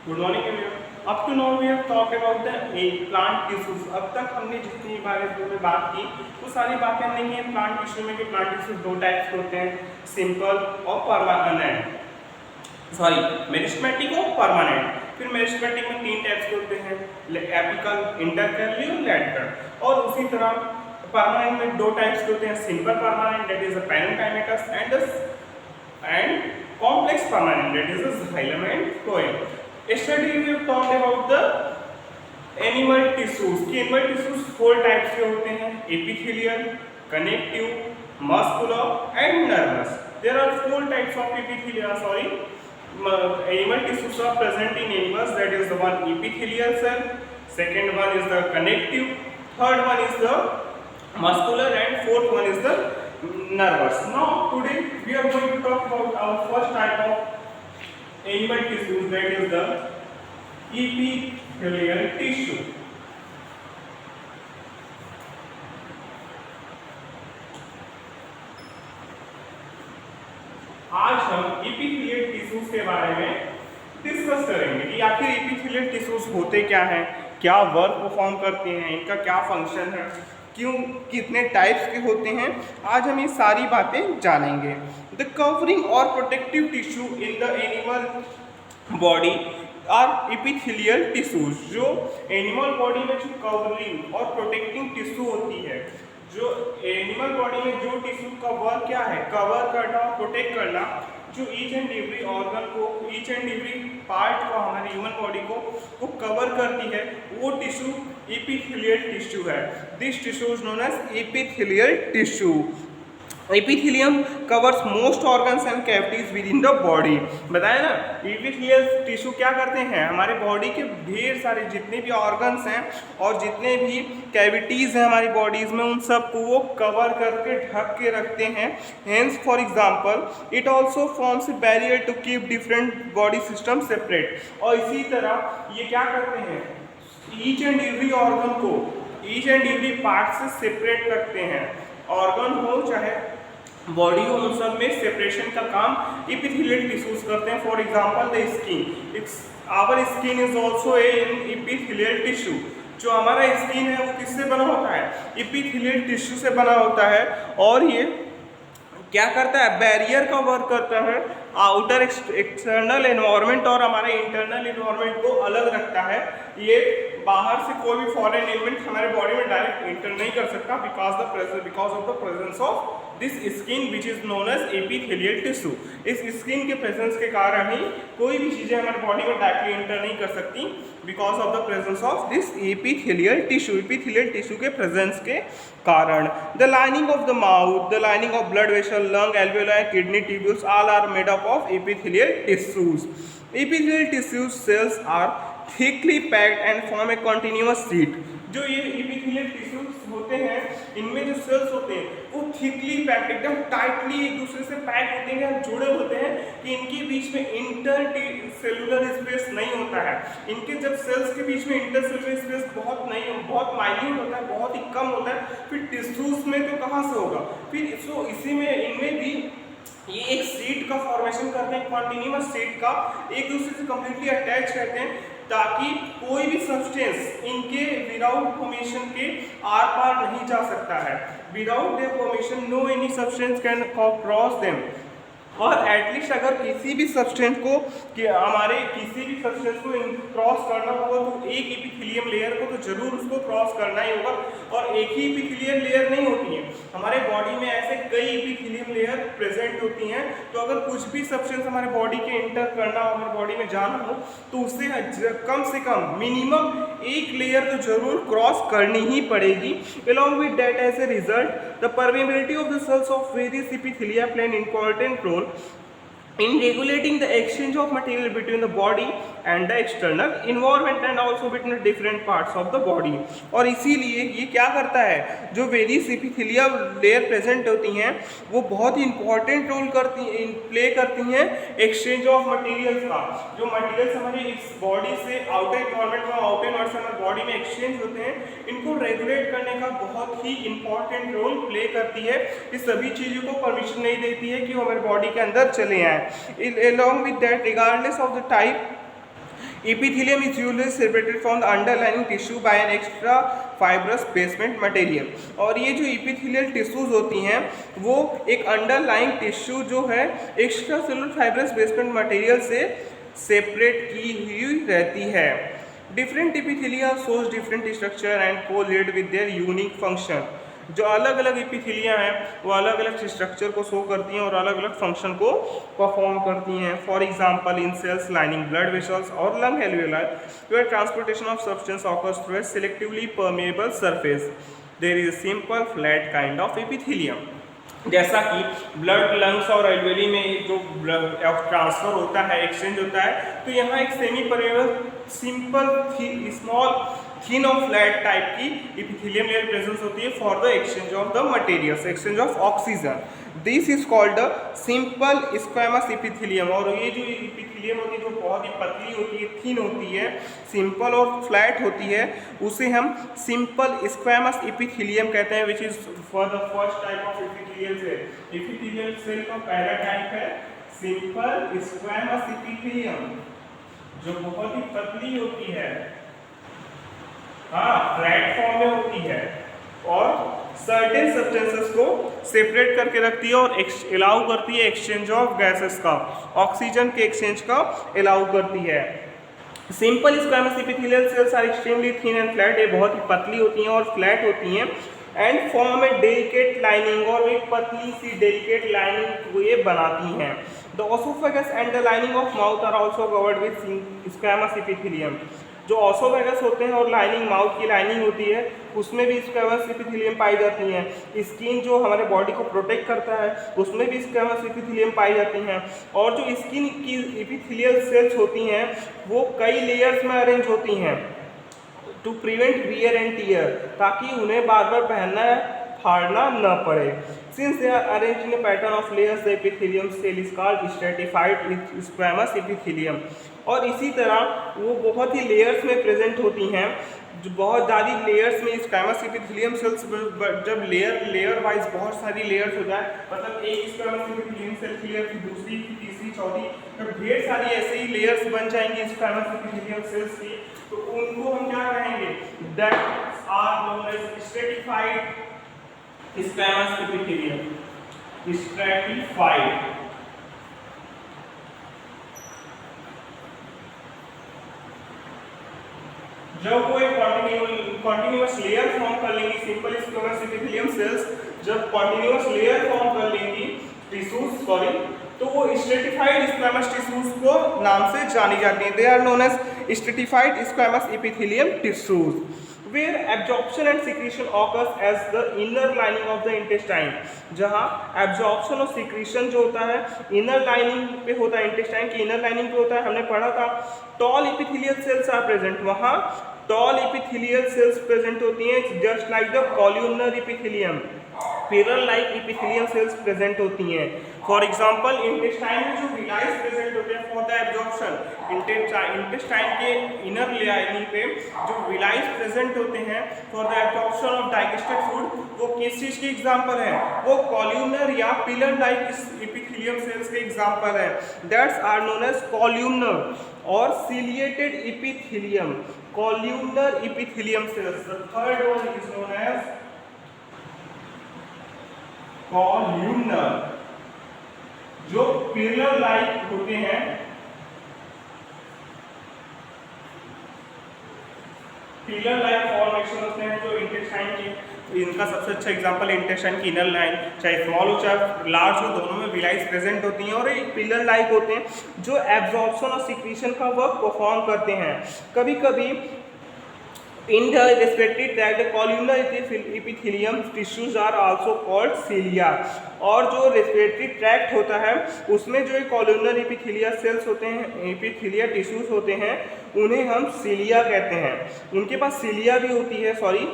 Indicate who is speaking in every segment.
Speaker 1: Good morning everyone. Up to now we have talk about the plant tissues. अब तक हमने जितनी बारे में बात की वो सारी बातें हमने की हैं प्लांट टिश्यू में कि प्लांट टिश्यू दो टाइप्स के होते हैं, सिंपल और परमानेंट, सॉरी मेरिस्टेमेटिक और परमानेंट। फिर मेरिस्टेमेटिक में तीन टाइप्स के होते हैं, एपिकल, इंटरकैली और लैटरल। और उसी तरह परमानेंट में दो टाइप्स के होते हैं, simple permanent that is the parenchymatous and complex permanent that is the xylem and phloem. Yesterday we have talked about the animal tissues कि animal tissues फोर टाइप्स के होते हैं, epithelial, connective, muscular and nervous. There are four types of epithelial, animal tissues are present in animals, that is the one epithelial cell, second one is the connective, third one is the muscular and fourth one is the nervous. Now today we are going to talk about our first type of animal tissues, that is the epithelial tissue. आज हम epithelial tissues के बारे में discuss करेंगे कि आखिर epithelial tissues होते क्या हैं, क्या वर्क परफॉर्म करते हैं, इनका क्या फंक्शन है, क्यों कितने टाइप्स के होते हैं। आज हम ये सारी बातें जानेंगे। द कवरिंग और protective tissue in the animal body are epithelial tissues. जो एनिमल बॉडी में जो कवरिंग और प्रोटेक्टिंग टिश्यू होती है, जो एनिमल बॉडी में जो टिश्यू का वर्क क्या है, कवर करना और प्रोटेक्ट करना, जो ईच एंड एवरी ऑर्गन को, ईच एंड एवरी पार्ट को, हमारे ह्यूमन बॉडी को वो कवर करती है, वो टिश्यू एपिथेलियल टिश्यू है। This tissue is known as epithelial tissue. Epithelium covers most organs and cavities within the body. बताया ना, एपिथेलियल टिश्यू क्या करते हैं, हमारे बॉडी के ढेर सारे जितने भी ऑर्गन्स हैं और जितने भी कैविटीज़ हैं हमारी बॉडीज़ में, उन सब को वो कवर करके ढक के रखते हैं। Hence for example it also forms a barrier to keep different body system separate. और इसी तरह ये क्या करते हैं, ईच एंड एवरी ऑर्गन को, ईच एंड एवरी पार्ट से सेपरेट रखते हैं। ऑर्गन हो चाहे बॉडी हो, उन सब में सेपरेशन का काम एपिथेलियल टिश्यूज करते हैं। For example the skin, our skin is also an epithelial tissue. जो हमारा स्किन है वो किससे बना होता है, एपिथेलियल टिश्यू से बना होता है। और ये क्या करता है, बैरियर का वर्क करता है, आउटर एक्सटर्नल एनवायरनमेंट और हमारे इंटरनल एनवायरनमेंट को अलग रखता है। ये बाहर से कोई भी फॉरेन एलिमेंट हमारे बॉडी में डायरेक्ट इंटर नहीं कर सकता because of the presence of this skin which is known as epithelial tissue. इस स्किन के प्रेजेंस के कारण ही कोई भी चीज़ें हमारे बॉडी में डायरेक्टली इंटर नहीं कर सकती because of the presence of this epithelial tissue. Epithelial tissue के प्रेजेंस के कारण the lining of the mouth, the lining of blood vessel, lung, alveoli, kidney, tubules all are made up of epithelial tissues. Epithelial tissue cells are thickly packed and form a continuous sheet. जो ये epithelial tissues होते हैं, इनमें जो sales होते हैं वो thickly packed, एकदम टाइटली एक दूसरे से पैक होते हैं, जुड़े होते हैं कि इनके बीच में इंटर सेलुलर स्पेस नहीं होता है। इनके जब सेल्स के बीच में इंटर सेलुलर स्पेस बहुत माइन्यूट होता है, बहुत ही कम होता है, फिर टिश्यूज में तो कहाँ से होगा, फिर सो इसी में इनमें भी ये एक सीट का फॉर्मेशन करते हैं, कॉन्टिन्यूअस सीट का, एक दूसरे से कंप्लीटली अटैच रहते हैं ताकि कोई भी सब्सटेंस इनके विदाउट फॉर्मेशन के आर पार नहीं जा सकता है। Without their formation no any substance can cross them. और एटलीस्ट अगर किसी भी सब्सटेंस को क्रॉस करना होगा तो एक एपिथेलियम लेयर को तो जरूर उसको क्रॉस करना ही होगा। और एक ही एपिथेलियम लेयर नहीं होती है, हमारे बॉडी में ऐसे कई एपिथेलियम लेयर प्रेजेंट होती हैं। तो अगर कुछ भी सब्सटेंस हमारे बॉडी के इंटर करना हो, हमारे बॉडी में जाना हो, तो उससे कम से कम मिनिमम एक लेयर तो जरूर क्रॉस करनी ही पड़ेगी। Along with that as a result the permeability of the cells of various epithelia play an important role in regulating the exchange of material between the body and the external environment and also between the different parts of the body। और इसीलिए ये क्या करता है, जो various epithelia layer present होती हैं वो बहुत ही इंपॉर्टेंट रोल प्ले करती हैं एक्सचेंज ऑफ मटेरियल्स का। जो मटेरियल्स हमारे इस बॉडी से आउटर एनवायरनमेंट में, आउटर एनवायरनमेंट से हमारे बॉडी में एक्सचेंज होते हैं, इनको रेगुलेट करने का बहुत ही इंपॉर्टेंट रोल प्ले करती है। इस सभी चीज़ों को परमिशन नहीं देती है कि वो हमारे बॉडी के अंदर चले आए। Along with that, regardless of the type, Epithelium is usually separated from the underlying tissue by an extra fibrous basement material। और ये जो epithelial tissues होती हैं वो एक underlying tissue जो है extra cellular fibrous basement material से सेपरेट की हुई रहती है। Different epithelia shows different structure and correlate with their unique function। जो अलग अलग इपिथीलिया हैं वो अलग अलग स्ट्रक्चर को शो करती हैं और अलग अलग फंक्शन को परफॉर्म करती हैं। For example in cells lining blood vessels और lung alveoli where transportation of substance occurs through a selectively permeable surface there is a simple flat kind of epithelium. जैसा कि ब्लड लंग्स और alveoli में जो transfer होता है, exchange होता है, तो यहाँ एक semi permeable simple small thin और फ्लैट टाइप की इपिथेलियम लेयर प्रेजेंस होती है for the exchange of the materials, exchange of oxygen. This is called the simple squamous epithelium. और ये जो इपिथेलियम होती है जो बहुत ही पतली होती है, थिन होती है, सिंपल और फ्लैट होती है, उसे हम सिंपल स्क्वैमस इपिथेलियम कहते हैं, which is for the first type of epithelial cell. Epithelial cell का पहला टाइप है सिंपल स्क्वैमस इपिथेलियम जो बहुत ही पतली होती है, फ्लैट फॉर्म में होती है और सर्टेन सब्सटेंसेस को सेपरेट करके रखती है और अलाउ करती है एक्सचेंज ऑफ गैसेस का, ऑक्सीजन के एक्सचेंज का अलाउ करती है। Simple squamous epithelial cells are extremely thin and flat. ये बहुत ही पतली होती हैं और फ्लैट होती हैं and form A delicate lining, और एक पतली सी डेलिकेट लाइनिंग को ये बनाती हैं। The oesophagus and the lining of mouth are also covered with squamous epithelium. जो ओसोफेगस होते हैं और लाइनिंग माउथ की लाइनिंग होती है उसमें भी स्क्वैमस इपिथेलियम पाई जाती हैं। स्किन जो हमारे बॉडी को प्रोटेक्ट करता है उसमें भी स्क्वैमस इपिथेलियम पाई जाती हैं। और जो स्किन की इपिथेलियल सेल्स होती हैं वो कई लेयर्स में अरेंज होती हैं to prevent wear and tear, ताकि उन्हें बार बार पहनना फाड़ना न पड़े। Since they are arranged in a pattern of layers, the epithelium cell is called stratified with squamous epithelium। और इसी तरह वो बहुत ही लेयर्स में प्रेजेंट होती हैं, जो बहुत ज़्यादा लेयर्स में स्क्वैमस इपिथेलियम सेल्स जब लेयर वाइज बहुत सारी लेयर्स हो जाए, मतलब एक स्क्वैमस इपिथेलियम सेल की लेयर, फिर दूसरी, फिर तीसरी, चौथी, जब ढेर सारी ऐसे ही लेयर्स बन जाएंगी स्क्वैमस इपिथेलियम सेल्स की, तो उनको हम क्या कहेंगे? That are known as stratified squamous epithelium. Stratified जब वो एक कॉन्टिन्यूअस लेयर फॉर्म कर लेंगी, सिंपल स्क्वैमस इपिथेलियम सेल्स जब कॉन्टिन्यूअस लेयर फॉर्म कर लेंगी टिश्यूज तो वो स्ट्रेटिफाइड स्क्वैमस टिश्यूज को नाम से जानी जाती हैं। They are known as stratified squamous epithelium tissues where absorption and secretion occurs as the inner lining of the intestine। जहाँ absorption और secretion जो होता है inner lining पे होता है, intestine की inner lining पे होता है, हमने पढ़ा था। tall epithelial cells are present, वहाँ tall epithelial cells present होती हैं, just like the columnar epithelium। Pillar like epithelium cells present होती हैं। फॉर एग्जांपल इंटेस्टाइन में जो विलाइस प्रेजेंट होते हैं फॉर द एब्जॉर्प्शन, इंटेस्टाइन के इनर लाइनिंग पे जो विलाइस प्रेजेंट होते हैं for the absorption of digested food, वो किस चीज़ की एग्जांपल है? वो कॉल्यूमनर या पिलर लाइक इपिथेलियम सेल्स के एग्जांपल है। That's are known as columnar और ciliated epithelium. Columnar epithelium cells. The third one is known as columnar, जो पिलर लाइक होते हैं, पिलर लाइक फॉर्मेशन होते हैं जो इंटेस्टाइन की, इनका सबसे अच्छा एग्जांपल इंटेस्टाइन की इनर लाइन, चाहे स्मॉल हो चाहे लार्ज हो, दोनों में विलाइस प्रेजेंट होती हैं और एक पिलर लाइक होते हैं जो एब्जॉर्प्शन और सिक्रीशन का वर्क परफॉर्म करते हैं। कभी कभी in the respiratory tract, the columnar epithelium tissues are also called cilia। और जो रेस्पिरेटरी ट्रैक्ट होता है उसमें जो कॉल्यूमनर एपिथेलिया सेल्स होते हैं, एपिथेलिया टिश्यूज होते हैं, उन्हें हम सिलिया कहते हैं। उनके पास सिलिया भी होती है, सॉरी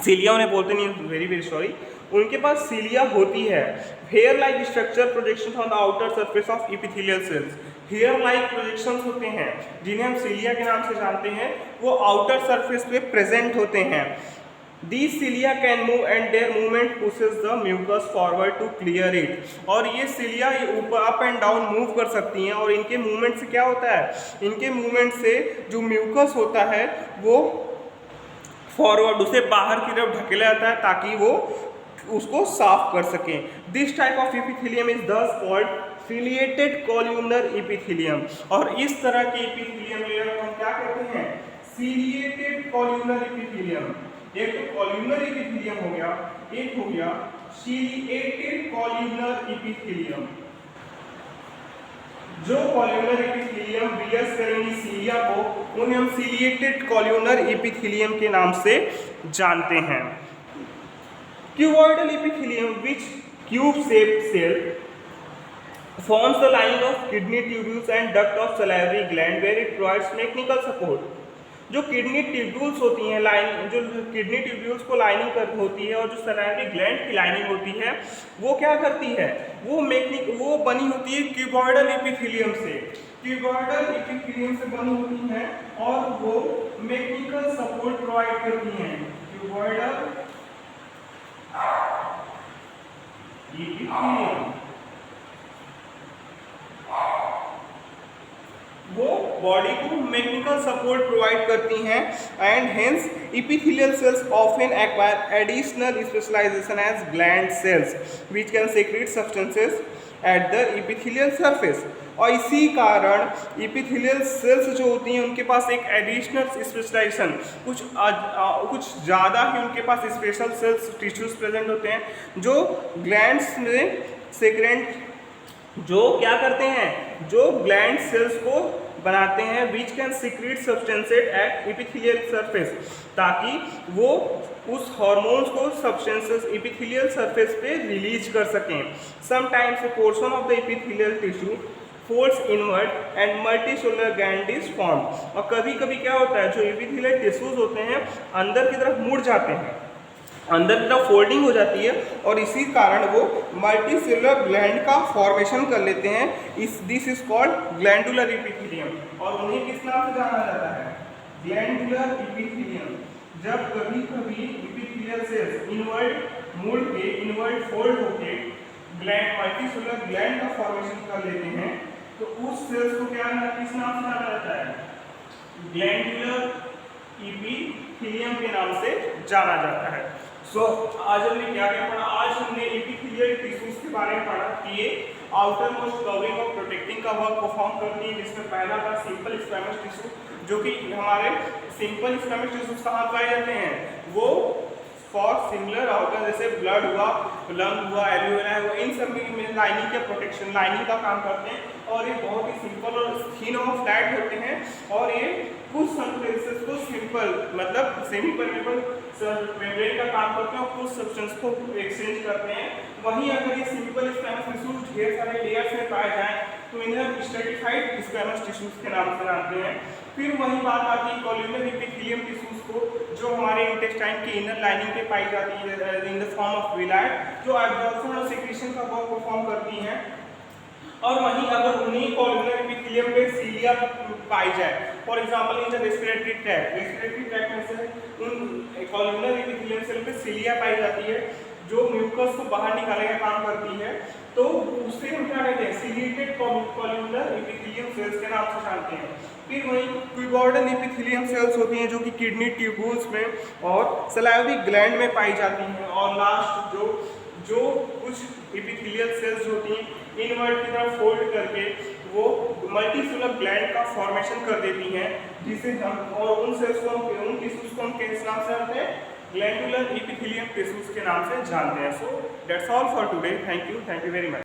Speaker 1: सिलिया उन्हें बोलते नहीं, वेरी वेरी सॉरी, उनके पास सिलिया होती है। Hair like structure projection on the outer surface of epithelial cells. Hair like projections होते हैं जिन्हें हम सिलिया के नाम से जानते हैं, वो आउटर सरफेस पे प्रेजेंट होते हैं। These cilia can move and their movement pushes the mucus forward to clear it. और ये cilia ऊपर अप एंड डाउन मूव कर सकती हैं और इनके मूवमेंट से क्या होता है, इनके मूवमेंट से जो म्यूकस होता है वो फॉरवर्ड उसे बाहर की तरफ ढकेला जाता है ताकि वो उसको साफ कर सकें. This type of epithelium is दस कॉल्ड सिलिएटेड कॉल्यूमनर इपिथेलियम. और इस तरह के इपिथेलियम लेयर को हम क्या कहते हैं, सिलिएटेड कॉल्यूमनर इपिथेलियम. एक तो कॉल्यूमनर इपिथेलियम हो गया, एक हो गया सिलिएटेड कॉल्यूमनर इपिथेलियम. जो कॉल्यूमनर इपिथेलियम बियर्स करेंगी सीलिया को, उन्हें हम सिलिएटेड कॉल्यूमनर इपिथेलियम के नाम से जानते हैं. Cuboidal epithelium which cube shaped cell forms the lining of kidney tubules and duct of salivary gland where it provides mechanical support. जो किडनी ट्यूब्यूल्स होती हैं, लाइन जो किडनी ट्यूब्यूल्स को लाइनिंग कर होती है और जो सलाइवरी ग्लैंड की लाइनिंग होती है वो क्या करती है, वो बनी होती है क्यूबॉइडल इपिथेलियम से. क्यूबॉइडल इपिथेलियम से बनी होती है और वो मैकेनिकल सपोर्ट प्रोवाइड करती हैं. क्यूबॉइडल इपिथेलियम वो बॉडी को मैकेनिकल सपोर्ट प्रोवाइड करती हैं and hence epithelial cells often acquire additional specialisation as gland cells which can secrete substances at the epithelial surface. और इसी कारण इपिथेलियल सेल्स जो होती हैं उनके पास एक एडिशनल स्पेशलाइजेशन, कुछ ज़्यादा ही उनके पास स्पेशल सेल्स टिश्यूज प्रेजेंट होते हैं जो ग्लैंड्स में सेक्रेट जो क्या करते हैं, जो ग्लैंड सेल्स को बनाते हैं which can secrete substances at epithelial surface, ताकि वो उस हार्मोन्स को सब्सटेंसेस इपिथेलियल सरफेस पे रिलीज कर सकें. Sometimes a portion of the epithelial tissue folds inward and multicellular gland is form. और कभी कभी क्या होता है, जो इपिथेलियल टिश्यूज होते हैं अंदर की तरफ मुड़ जाते हैं, अंदर की तरफ फोल्डिंग हो जाती है और इसी कारण वो मल्टीसेलुलर ग्लैंड का फॉर्मेशन कर लेते हैं. This is called glandular epithelium. और उन्हें किस नाम से जाना जाता है, ग्लैंडुलर इपिथेलियम. जब कभी कभी इपिथेलियल सेल्स इनवर्ड मुड़ के, इनवर्ड फोल्ड होके ग्लैंड मल्टीसेलुलर ग्लैंड का फॉर्मेशन कर लेते हैं तो उस सेल्स को क्या किस नाम से जाना जाता है, ग्लैंडुलर इपिथेलियम के नाम से जाना जाता है. आज हमने क्या क्या पढ़ा, आज हमने इपिथेलियल टिश्यूज के बारे में पढ़ा कि ये आउटर मोस्ट कवरिंग और प्रोटेक्टिंग का वर्क परफॉर्म करती है. जिसमें पहला था सिंपल स्क्वैमस टिश्यू, जो कि हमारे सिंपल स्क्वैमस टिश्यूज कहाँ पाए जाते हैं, वो फॉर सिमिलर आउटर जैसे ब्लड हुआ, लंग हुआ, एल्वियोला है, वो इन सब में लाइनिंग के प्रोटेक्शन, लाइनिंग का काम करते हैं. और ये बहुत ही सिंपल और थिन और फ्लैट होते हैं और ये कुछ सब्सटेंसेस को सिंपल मतलब सेमी परमेबल मेम्ब्रेन का काम करते हैं और कुछ सब्सटेंस को एक्सचेंज करते हैं. वहीं अगर ये सिंपल स्क्वैमस टिश्यूज ढेर सारे लेयर्स में पाए जाएं तो इन्हें स्ट्रेटिफाइड स्क्वैमस टिश्यूज के नाम से जानते हैं. फिर वही बात आती है कॉल्यूमनर इपिथेलियम टिश्यूज को, जो हमारे इंटेस्टाइन के इनर लाइनिंग पे पाई जाती है इन द फॉर्म ऑफ विलायट, जो एब्जॉर्प्शन और सिक्रीशन का वर्क परफॉर्म करती हैं. और वहीं अगर उन्हीं कॉल्यूमनर इपिथेलियम पे सीलिया पाई जाए, for example in the respiratory tract में से उन कॉल्यूमनर इपिथेलियम सेल पे सीलिया पाई जाती है जो म्यूकस को बाहर निकालने का काम करती है, तो उससे हम क्या कहते हैं, सिलिएटेड कॉल्यूमनर इपिथेलियम सेल्स के नाम से जानते हैं. फिर वहीं क्यूबॉइडल इपिथेलियम सेल्स होती हैं जो कि किडनी ट्यूब्यूल्स में और सलाइवरी ग्लैंड में पाई जाती हैं. और लास्ट जो कुछ इपिथेलियल सेल्स होती हैं इनवर्ड की तरफ फोल्ड करके वो मल्टीसेलुलर ग्लैंड का फॉर्मेशन कर देती हैं, जिसे हम और उन सेल्स को उन टिश्यूज को हम किस नाम से जानते हैं, ग्लैंडुलर इपिथेलियम टिश्यूज के नाम से जानते हैं. So that's all for today. Thank you very much.